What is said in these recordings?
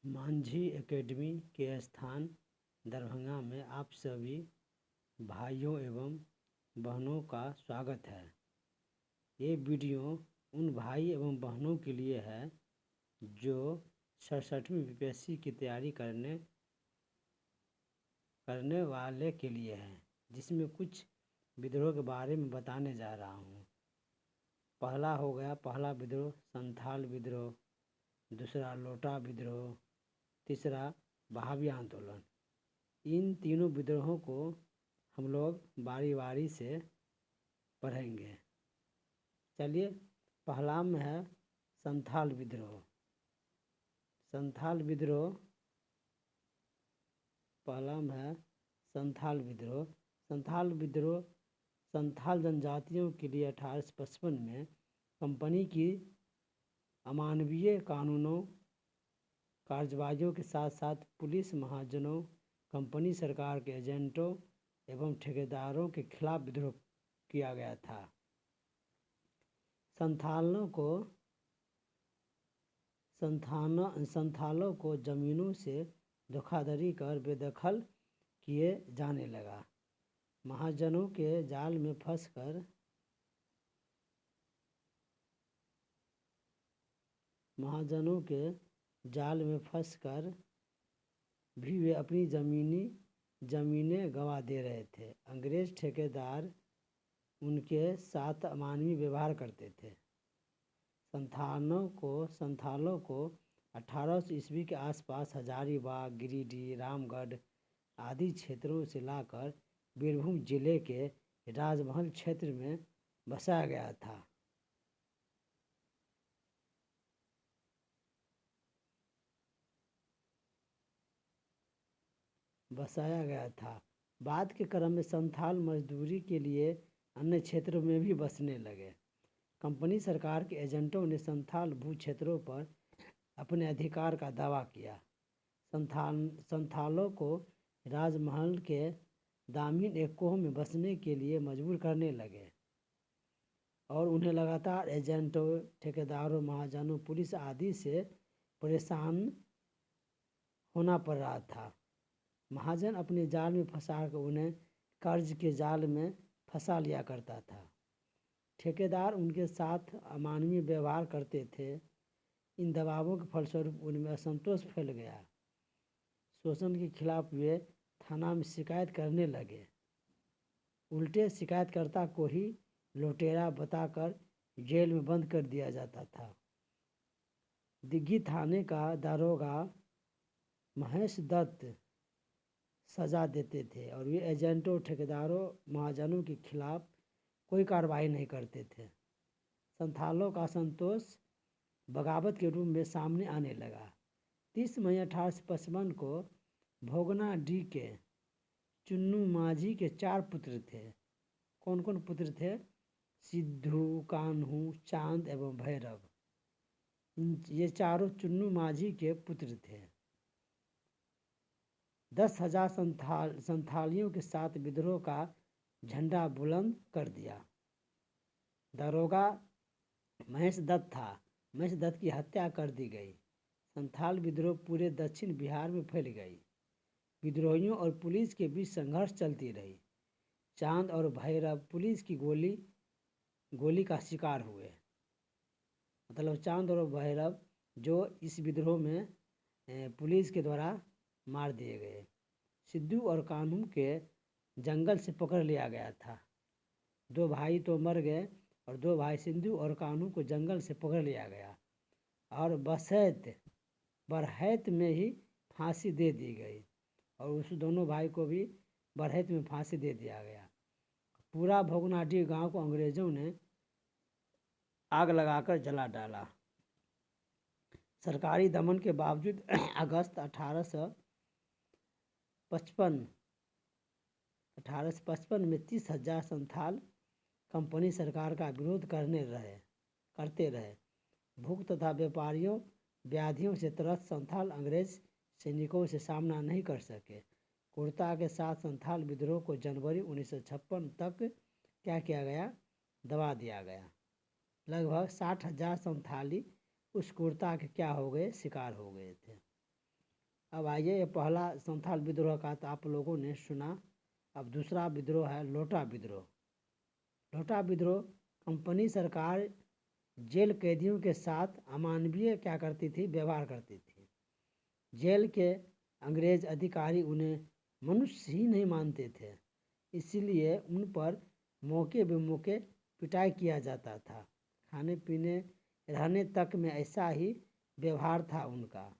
Manjhi academy के स्थान दरभंगा में आप सभी भाइयों एवं बहनों का स्वागत है। ये वीडियो उन भाई एवं बहनों के लिए है जो 67वीं बीपीएससी की तैयारी करने वाले के लिए है, जिसमें कुछ विद्रोह के बारे में बताने जा रहा हूँ। पहला हो गया पहला विद्रोह संथाल विद्रोह, दूसरा लोटा विद्रोह, तीसरा बहावी आंदोलन। इन तीनों विद्रोहों को हम लोग बारी बारी से पढ़ेंगे। चलिए, पहला में है संथाल विद्रोह। संथाल विद्रोह पहला में है संथाल विद्रोह। संथाल जनजातियों के लिए 1855 में कंपनी की अमानवीय कानूनों कार्रवाइयों के साथ साथ पुलिस महाजनों, कंपनी सरकार के एजेंटों एवं ठेकेदारों के खिलाफ विद्रोह किया गया था। संथालों को जमीनों से धोखाधड़ी कर बेदखल किए जाने लगा। महाजनों के जाल में फंसकर भी वे अपनी जमीनें गंवा दे रहे थे। अंग्रेज ठेकेदार उनके साथ अमानवीय व्यवहार करते थे। संथालों को 1800 ईस्वी के आसपास हजारीबाग, गिरिडीह, रामगढ़ आदि क्षेत्रों से लाकर बीरभूम जिले के राजमहल क्षेत्र में बसाया गया था। बाद के क्रम में संथाल मजदूरी के लिए अन्य क्षेत्रों में भी बसने लगे। कंपनी सरकार के एजेंटों ने संथाल भू क्षेत्रों पर अपने अधिकार का दावा किया। संथालों को राजमहल के दामिन एकोह में बसने के लिए मजबूर करने लगे और उन्हें लगातार एजेंटों, ठेकेदारों, महाजनों, पुलिस आदि से परेशान होना पड़ रहा था। महाजन अपने जाल में फंसाकर उन्हें कर्ज के जाल में फंसा लिया करता था। ठेकेदार उनके साथ अमानवीय व्यवहार करते थे। इन दबावों के फलस्वरूप उनमें असंतोष फैल गया। शोषण के खिलाफ वे थाना में शिकायत करने लगे। उल्टे शिकायतकर्ता को ही लुटेरा बताकर जेल में बंद कर दिया जाता था। दिग्गी थाने का दारोगा महेश दत्त सजा देते थे और वे एजेंटों, ठेकेदारों, महाजनों के खिलाफ कोई कार्रवाई नहीं करते थे। संथालों का असंतोष बगावत के रूप में सामने आने लगा। 30 मई 1855 को भोगनाडीह के चुन्नू माझी के 4 पुत्र थे। कौन कौन पुत्र थे? सिद्धू, कान्हू, चांद एवं भैरव। ये चारों चुन्नू माझी के पुत्र थे। 10,000 संथालियों के साथ विद्रोह का झंडा बुलंद कर दिया। दारोगा महेश दत्त था। महेश दत्त की हत्या कर दी गई। संथाल विद्रोह पूरे दक्षिण बिहार में फैल गई। विद्रोहियों और पुलिस के बीच संघर्ष चलती रही। चांद और भैरव पुलिस की गोली का शिकार हुए। मतलब चांद और भैरव जो इस विद्रोह में पुलिस के द्वारा मार दिए गए। सिद्धू और कान्हू के जंगल से पकड़ लिया गया था। 2 भाई तो मर गए और 2 भाई सिद्धू और कान्हू को जंगल से पकड़ लिया गया और बरहैत में ही फांसी दे दी गई और उस दोनों भाई को भी बरहैत में फांसी दे दिया गया। पूरा भोगनाडीह गांव को अंग्रेजों ने आग लगाकर जला डाला। सरकारी दमन के बावजूद अगस्त 1855 में 30,000 संथाल कंपनी सरकार का विरोध करते रहे। भूख तथा व्याधियों से त्रस्त संथाल अंग्रेज सैनिकों से सामना नहीं कर सके। क्रूरता के साथ संथाल विद्रोह को जनवरी 1956 तक क्या किया गया? दबा दिया गया। लगभग 60,000 संथाली उस क्रूरता के क्या हो गए? शिकार हो गए थे। अब आइए, ये पहला संथाल विद्रोह का तो आप लोगों ने सुना। अब दूसरा विद्रोह है लोटा विद्रोह। लोटा विद्रोह, कंपनी सरकार जेल कैदियों के साथ अमानवीय क्या करती थी, व्यवहार करती थी। जेल के अंग्रेज अधिकारी उन्हें मनुष्य ही नहीं मानते थे, इसीलिए उन पर मौके बेमौके पिटाई किया जाता था। खाने पीने रहने तक में ऐसा ही व्यवहार था उनका।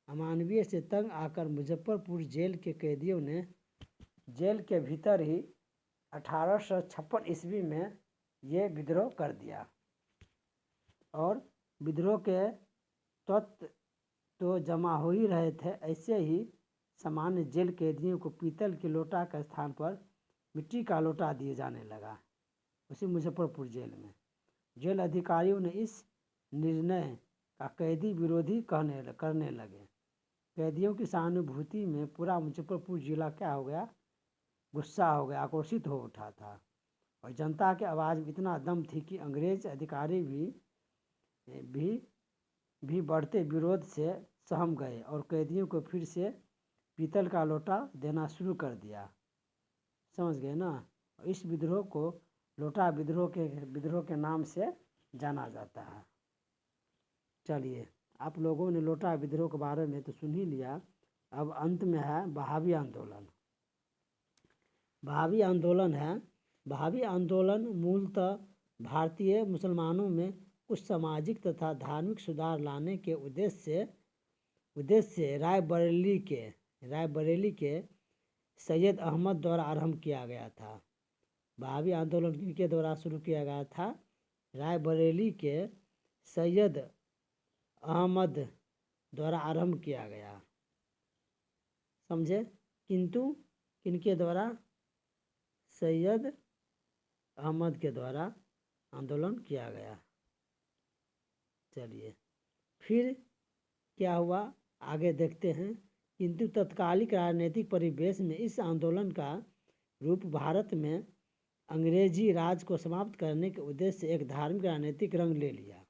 अमानवीय से तंग आकर मुजफ्फरपुर जेल के कैदियों ने जेल के भीतर ही 1856 ईस्वी में ये विद्रोह कर दिया। और विद्रोह के तत्व तो जमा हो ही रहे थे। ऐसे ही सामान्य जेल कैदियों को पीतल के लोटा के स्थान पर मिट्टी का लोटा दिए जाने लगा, उसी मुजफ्फरपुर जेल में। जेल अधिकारियों ने इस निर्णय का कैदी विरोधी करने लगे। कैदियों की सहानुभूति में पूरा मुजफ्फरपुर जिला क्या हो गया, गुस्सा हो गया, आक्रोशित हो उठा था। और जनता के आवाज़ में इतना दम थी कि अंग्रेज अधिकारी भी बढ़ते विरोध से सहम गए और कैदियों को फिर से पीतल का लोटा देना शुरू कर दिया। समझ गए ना। इस विद्रोह को लोटा विद्रोह के नाम से जाना जाता है। चलिए, आप लोगों ने लोटा विद्रोह के बारे में तो सुन ही लिया। अब अंत में है बहावी आंदोलन। बहावी आंदोलन है। बहावी आंदोलन मूलतः भारतीय मुसलमानों में कुछ सामाजिक तथा धार्मिक सुधार लाने के उद्देश्य से रायबरेली के सैयद अहमद द्वारा आरंभ किया गया था। बहावी आंदोलन किनके द्वारा शुरू किया गया था? रायबरेली के सैयद अहमद द्वारा आरंभ किया गया। समझे? किंतु किनके द्वारा? सैयद अहमद के द्वारा आंदोलन किया गया। चलिए, फिर क्या हुआ आगे देखते हैं। किंतु तत्कालिक राजनीतिक परिवेश में इस आंदोलन का रूप भारत में अंग्रेजी राज को समाप्त करने के उद्देश्य से एक धार्मिक राजनीतिक रंग ले लिया।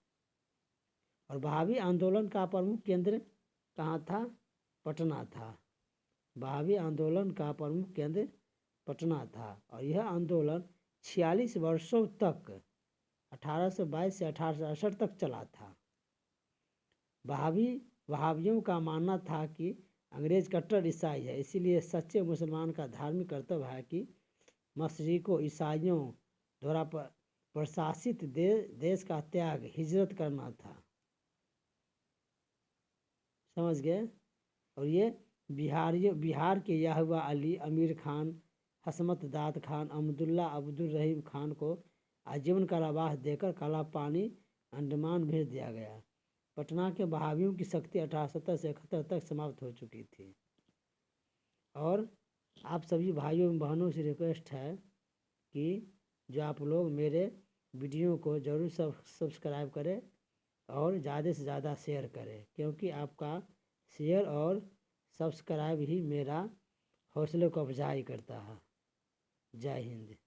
और बहावी आंदोलन का प्रमुख केंद्र कहाँ था? पटना था। बहावी आंदोलन का प्रमुख केंद्र पटना था। और यह आंदोलन 46 वर्षों तक 1822 से 1868 तक चला था। वहाबियों का मानना था कि अंग्रेज कट्टर ईसाई है, इसीलिए सच्चे मुसलमान का धार्मिक कर्तव्य है कि मशरिकों ईसाइयों द्वारा प्रशासित देश का त्याग, हिजरत करना था। समझ गए? और ये बिहार के याहुआ अली, अमीर खान, हसमत दाद खान, अब्दुल्ला अब्दुल रहीम खान को आजीवन कारावास देकर काला पानी अंडमान भेज दिया गया। पटना के बहावियों की शक्ति 1870 से 71 तक समाप्त हो चुकी थी। और आप सभी भाइयों बहनों से रिक्वेस्ट है कि जो आप लोग मेरे वीडियो को ज़रूर सब्सक्राइब करें और ज़्यादा से ज़्यादा शेयर करें, क्योंकि आपका शेयर और सब्सक्राइब ही मेरा हौसले को अफजाई करता है। जय हिंद।